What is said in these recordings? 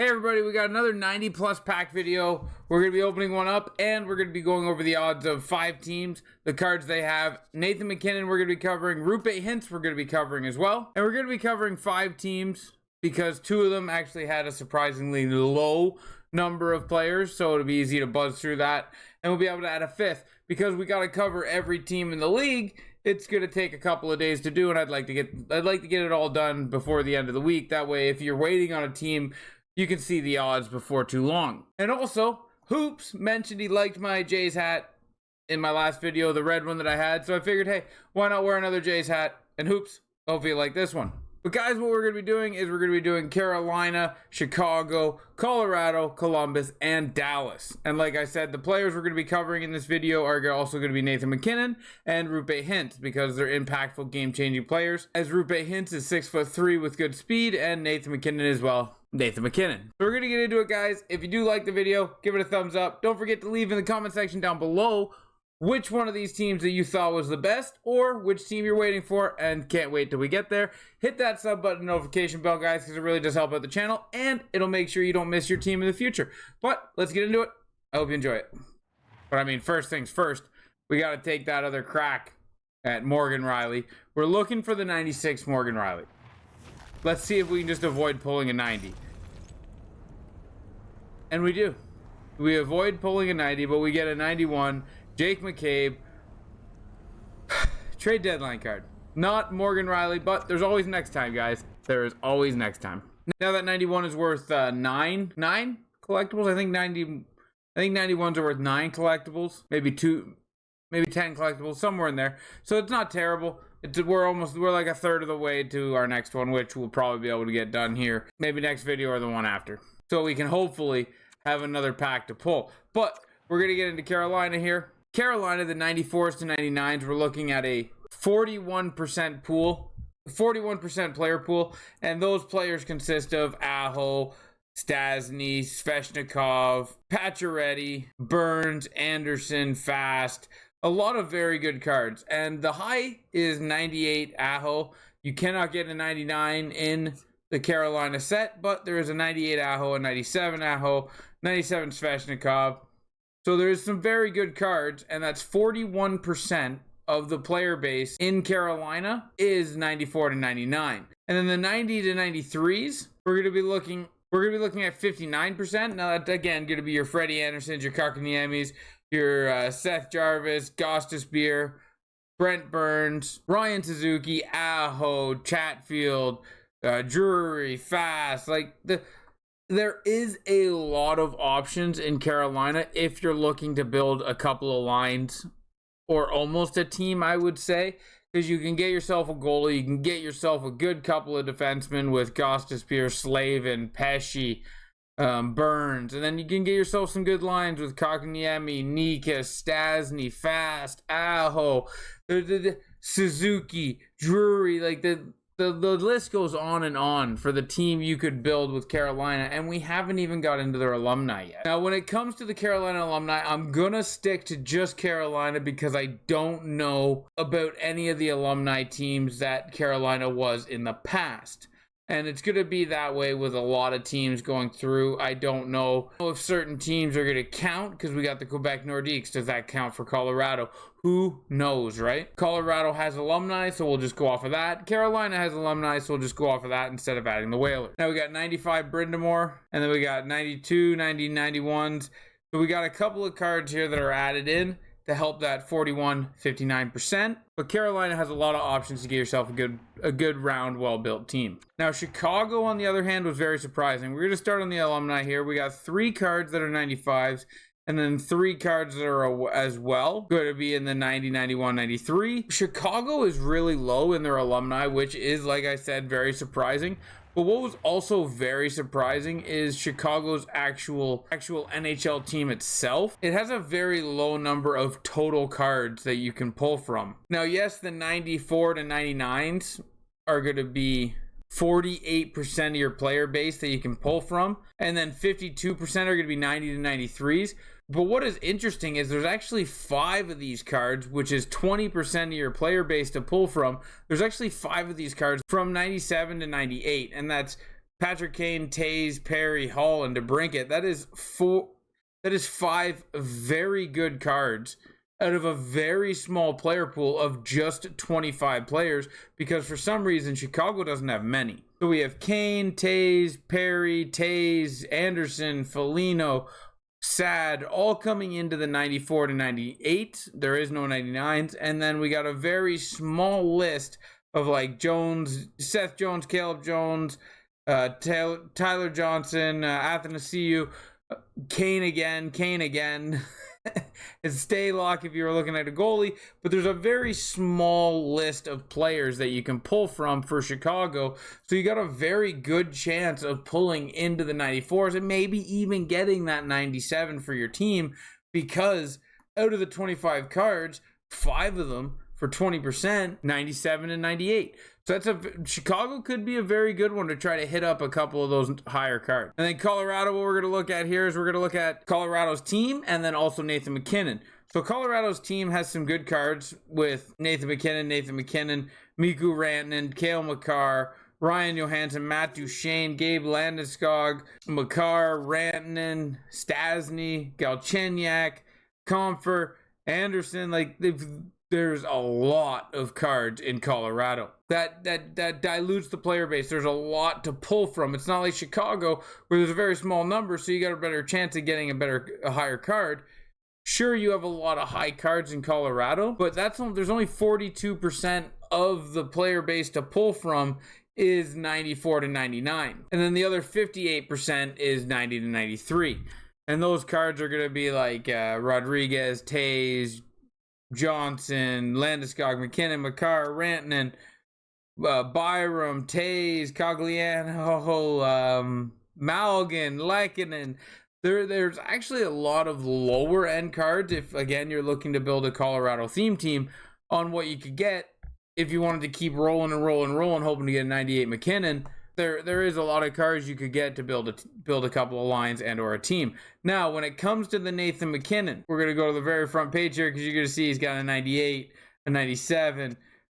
Hey everybody, we got another 90 plus pack video. We're going to be opening one up and we're going to be going over the odds of 5 teams, the cards they have. Nathan MacKinnon we're going to be covering, Roope Hintz we're going to be covering as well. And we're going to be covering 5 teams because 2 of them actually had a surprisingly low number of players, so it'll be easy to buzz through that. And we'll be able to add a 5th because we got to cover every team in the league. It's going to take a couple of days to do, and I'd like to get it all done before the end of the week. That way, if you're waiting on a team, you can see the odds before too long. And also, Hoops mentioned he liked my Jays hat in my last video, the red one that I had. So I figured, hey, why not wear another Jays hat? And Hoops, hopefully you like this one. But guys, what we're going to be doing is we're going to be doing Carolina, Chicago, Colorado, Columbus, and Dallas. And like I said, the players we're going to be covering in this video are also going to be Nathan MacKinnon and Roope Hintz because they're impactful, game-changing players. As Roope Hintz is 6'3" with good speed, and Nathan MacKinnon as well. Nathan MacKinnon. So we're going to get into it, guys. If you do like the video, give it a thumbs up. Don't forget to leave in the comment section down below which one of these teams that you thought was the best or which team you're waiting for and can't wait till we get there. Hit that sub button, notification bell, guys, because it really does help out the channel and it'll make sure you don't miss your team in the future. But let's get into it. I hope you enjoy it. But I mean, first things first, we got to take that other crack at Morgan Rielly. We're looking for the 96 Morgan Rielly. Let's see if we can just avoid pulling a 90. And we do. We avoid pulling a 90, but we get a 91. Jake McCabe. Trade deadline card. Not Morgan Rielly, but there's always next time, guys. There is always next time. Now that 91 is worth 9 collectibles. I think 91s are worth 9 collectibles. Maybe 10 collectibles, somewhere in there. So it's not terrible. We're like a third of the way to our next one, which we'll probably be able to get done here. Maybe next video or the one after. So we can hopefully have another pack to pull. But we're going to get into Carolina here. Carolina, the 94s to 99s, we're looking at a 41% pool, 41% player pool, and those players consist of Aho, Stasny, Svechnikov, Pacioretty, Burns, Anderson, Fast, a lot of very good cards. And the high is 98 Aho. You cannot get a 99 in the Carolina set, but there is a 98 Aho, a 97 Aho, 97 Svechnikov. So there's some very good cards, and that's 41% of the player base in Carolina is 94 to 99. And then the 90 to 93s, we're going to be looking at 59%. Now that's again going to be your Freddie Andersons, your Kotkaniemis, your Seth Jarvis, Gostisbehere, Brent Burns, Ryan Suzuki, Aho, Chatfield, Drury, Fast. There is a lot of options in Carolina if you're looking to build a couple of lines or almost a team, I would say, because you can get yourself a goalie, you can get yourself a good couple of defensemen with Gostisbehere, Slavin, Pesci, Burns, and then you can get yourself some good lines with Kotkaniemi, Nika, Stasny, Fast, Aho, Suzuki, Drury, The list goes on and on for the team you could build with Carolina, and we haven't even got into their alumni yet. Now, when it comes to the Carolina alumni, I'm going to stick to just Carolina because I don't know about any of the alumni teams that Carolina was in the past. And it's going to be that way with a lot of teams going through. I don't know if certain teams are going to count because we got the Quebec Nordiques. Does that count for Colorado? Who knows, right? Colorado has alumni, so we'll just go off of that. Carolina has alumni, so we'll just go off of that instead of adding the Whalers. Now we got 95 Brindamore, and then we got 92, 90, 91s. So we got a couple of cards here that are added in to help that 41, 59%. But Carolina has a lot of options to get yourself a good round, well-built team. Now, Chicago, on the other hand, was very surprising. We're going to start on the alumni here. We got 3 cards that are 95s, and then 3 cards that are as well going to be in the 90, 91, 93. Chicago is really low in their alumni, which is, like I said, very surprising. But what was also very surprising is Chicago's actual NHL team itself. It has a very low number of total cards that you can pull from. Now, yes, the 94 to 99s are going to be 48% of your player base that you can pull from, and then 52% are going to be 90 to 93s. But what is interesting is there's actually 5 of these cards, which is 20% of your player base to pull from. There's actually 5 of these cards from 97 to 98, and that's Patrick Kane, Taves, Perry, Hall, and DeBrincat. That is 5 very good cards out of a very small player pool of just 25 players, because for some reason Chicago doesn't have many. So we have Kane, Taves, Perry, Taves, Anderson, Foligno, Sad, all coming into the 94 to 98. There is no 99s. And then we got a very small list of like Jones, Seth Jones, Caleb Jones, Tyler Johnson, Athanasiou, Kane again. It's Staylock if you were looking at a goalie, but there's a very small list of players that you can pull from for Chicago, so you got a very good chance of pulling into the 94s and maybe even getting that 97 for your team, because out of the 25 cards, 5 of them for 20%, 97 and 98. So Chicago could be a very good one to try to hit up a couple of those higher cards. And then Colorado, what we're going to look at here is we're going to look at Colorado's team and then also Nathan MacKinnon. So Colorado's team has some good cards with Nathan MacKinnon, Mikko Rantanen, Cale Makar, Ryan Johansson, Matt Duchene, Gabe Landeskog, Makar, Rantanen, Stasny, Galchenyuk, Comfer, Anderson. There's a lot of cards in Colorado. That dilutes the player base. There's a lot to pull from. It's not like Chicago where there's a very small number, so you got a better chance of getting a higher card. Sure, you have a lot of high cards in Colorado, but there's only 42% of the player base to pull from is 94 to 99. And then the other 58% is 90 to 93. And those cards are going to be like Rodriguez, Taves, Johnson, Landeskog, McKinnon, Makar, Rantanen, Byram, Taves, Cogliano, Malgin, Lehkonen. There's actually a lot of lower end cards if, again, you're looking to build a Colorado theme team on what you could get if you wanted to keep rolling, hoping to get a 98 McKinnon. There is a lot of cards you could get to build a couple of lines and or a team. Now, when it comes to the Nathan MacKinnon, we're going to go to the very front page here because you're going to see he's got a 98, a 97,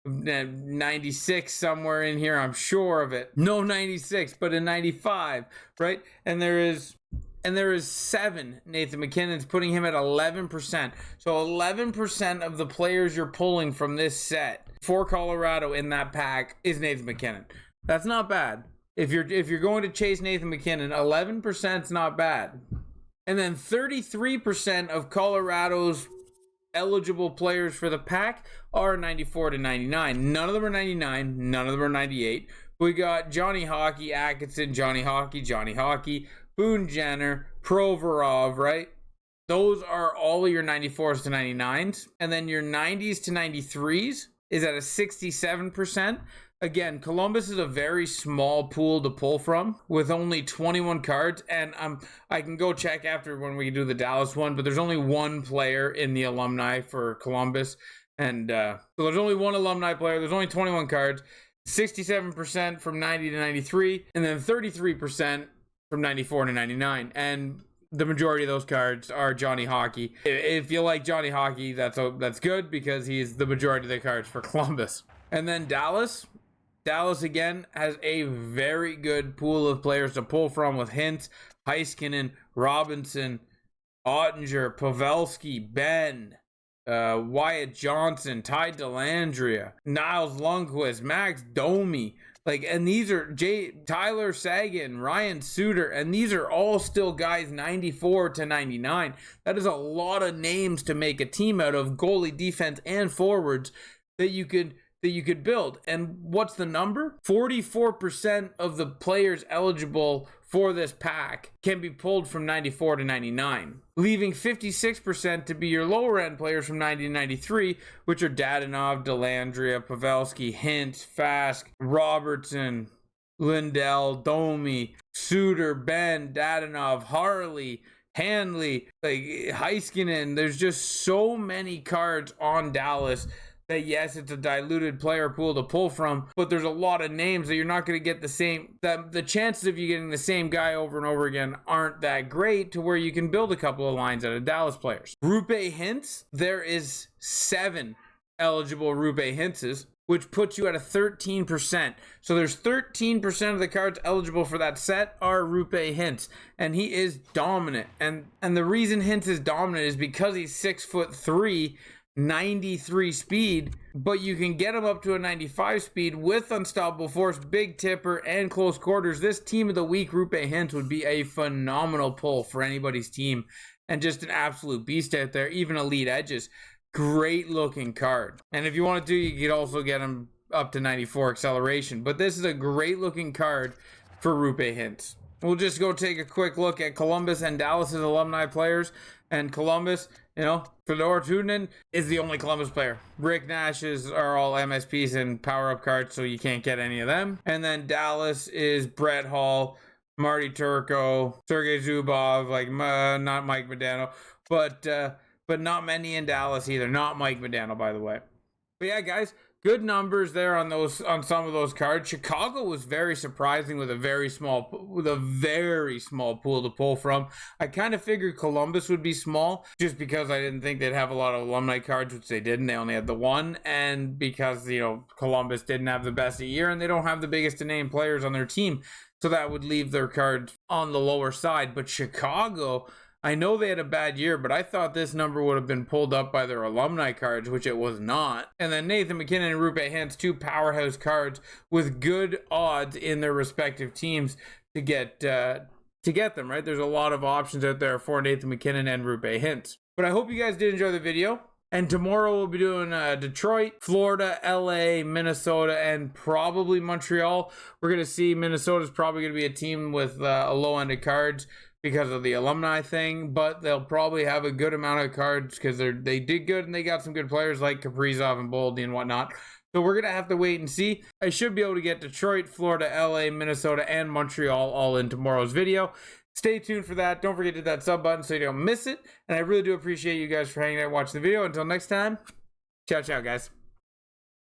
96 somewhere in here, I'm sure of it. No 96, but a 95, right? And there is 7 Nathan MacKinnons, putting him at 11%. So 11% of the players you're pulling from this set for Colorado in that pack is Nathan MacKinnon. That's not bad. If you're going to chase Nathan MacKinnon, 11% is not bad. And then 33% of Colorado's eligible players for the pack are 94 to 99. None of them are 99. None of them are 98. We got Johnny Hockey, Atkinson, Johnny Hockey, Boone Jenner, Provorov, right? Those are all of your 94s to 99s. And then your 90s to 93s is at a 67%. Again, Columbus is a very small pool to pull from with only 21 cards, and I can go check after when we do the Dallas one, but there's only one player in the alumni for Columbus, and so there's only one alumni player. There's only 21 cards, 67% from 90 to 93, and then 33% from 94 to 99, and the majority of those cards are Johnny Hockey. If you like Johnny Hockey, that's good because he's the majority of the cards for Columbus. And then Dallas again has a very good pool of players to pull from with Hintz, Heiskanen, Robinson, Ottinger, Pavelski, Ben, Wyatt Johnson, Ty Dellandrea, Niles Lundqvist, Max Domi. And these are Tyler Seguin, Ryan Suter, and these are all still guys 94 to 99. That is a lot of names to make a team out of, goalie, defense, and forwards that you could build. And what's the number? 44% of the players eligible for this pack can be pulled from 94 to 99, leaving 56% to be your lower end players from 90 to 93, which are Dadonov, Dellandrea, Pavelski, Hintz, Fask, Robertson, Lindell, Domi, Suter, Ben, Dadonov, Harley, Hanley, Heiskanen. There's just so many cards on Dallas that yes, it's a diluted player pool to pull from, but there's a lot of names that you're not going to get the same, that the chances of you getting the same guy over and over again aren't that great to where you can build a couple of lines out of Dallas players. Rupe Hintz, there is 7 eligible Rupe Hintzes, which puts you at a 13%. So there's 13% of the cards eligible for that set are Roope Hintz, and he is dominant. And the reason Hintz is dominant is because he's 6'3", 93 speed, but you can get him up to a 95 speed with unstoppable force, big tipper, and close quarters. This team of the week, Roope Hintz, would be a phenomenal pull for anybody's team, and just an absolute beast out there. Even elite edges, great looking card. And if you want to, you could also get him up to 94 acceleration. But this is a great looking card for Roope Hintz. We'll just go take a quick look at Columbus and Dallas's alumni players. And Columbus, you know, Fedor Tunin is the only Columbus player. Rick Nash's are all MSPs and power-up cards, so you can't get any of them. And then Dallas is Brett Hall, Marty Turco, Sergei Zubov, like not Mike Modano, but not many in Dallas either. Not Mike Modano, by the way. But yeah, guys, good numbers there on some of those cards. Chicago was very surprising with a very small pool to pull from. I kind of figured Columbus would be small just because I didn't think they'd have a lot of alumni cards, which they didn't. They only had the one, and because, you know, Columbus didn't have the best of year and they don't have the biggest to name players on their team, so that would leave their cards on the lower side. But Chicago, I know they had a bad year, but I thought this number would have been pulled up by their alumni cards, which it was not. And then Nathan MacKinnon and Roope Hintz, two powerhouse cards with good odds in their respective teams to get them, right? There's a lot of options out there for Nathan MacKinnon and Roope Hintz. But I hope you guys did enjoy the video. And tomorrow we'll be doing Detroit, Florida, LA, Minnesota, and probably Montreal. We're going to see Minnesota's probably going to be a team with a low end of cards because of the alumni thing, but they'll probably have a good amount of cards because they did good and they got some good players like Kaprizov and Boldy and whatnot. So we're going to have to wait and see. I should be able to get Detroit, Florida, LA, Minnesota, and Montreal all in tomorrow's video. Stay tuned for that. Don't forget to hit that sub button so you don't miss it. And I really do appreciate you guys for hanging out and watching the video. Until next time, ciao, ciao, guys.